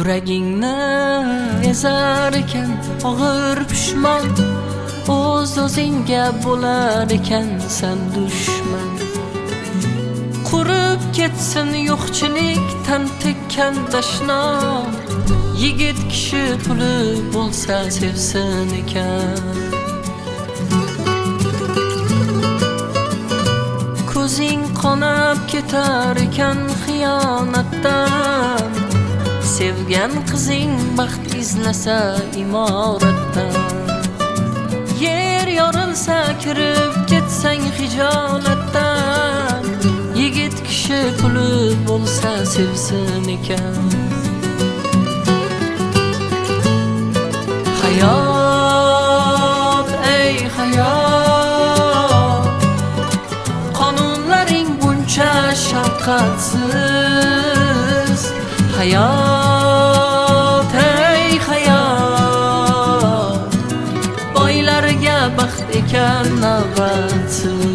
Yuragingni ezar ekan og'ir pushmon, o'z-o'zingga bo'lar ekan san dushman. Qurib ketsin yo'qchilikdan tekkan dashnom, yigit kishi puli bo'lsa sevsin ekan. Ko'zing qonab ketar ekan xiyonatdan, sevgan qizing baxt izlasa imoratdan. Yer yorilsa kirib ketsang hijolatdan, yigit kishi puli bo'lsa sevsin ekan. Hayot, ey hayot, qonunlaring buncha shafqatsiz. Hayot, ey hayot, boylarga baxt ekan navbatsiz.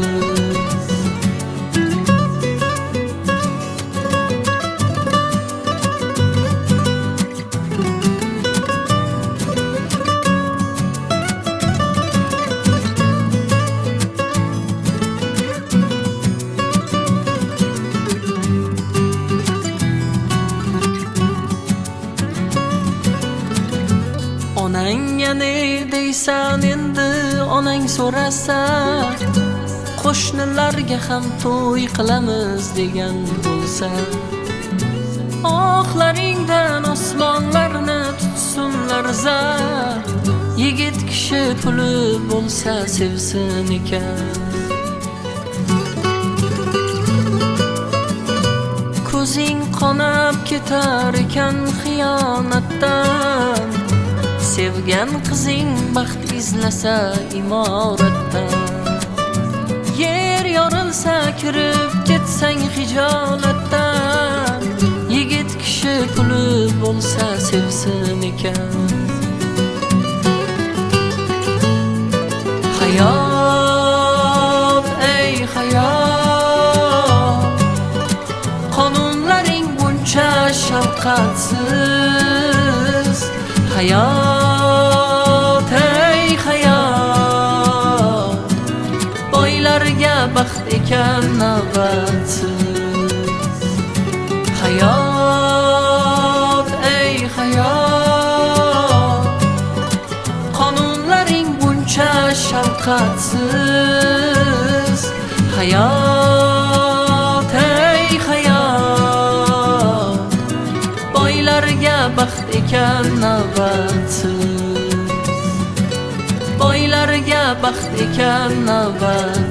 Onangga ne deysan endi onang so'rasa, qo'shnilarga ham to'y qilamiz degan bo'lsa, oxlaringdan osmonlarni tutsunlar zar, yigit kishi puli bo'lsa sevsin ekan. Ko'zing qonab ketar ekan xiyonatdan, sevgan qizing baxt izlasa imoratdan. Yer yorilsa kirib ketsang hijolatdan, yigit kishi puli bo'lsa sevsin ekan. Hayot, ey hayot, qonunlaring buncha shafqatsiz. Hayot, ey hayot, boylarga baxt ekan navbatsiz. Hayot, ey hayot, qonunlaring buncha shafqatsiz. Hayot, ey hayot, boylarga baxt ekan navbatsiz. Boylarga baxt ekan navbatsiz.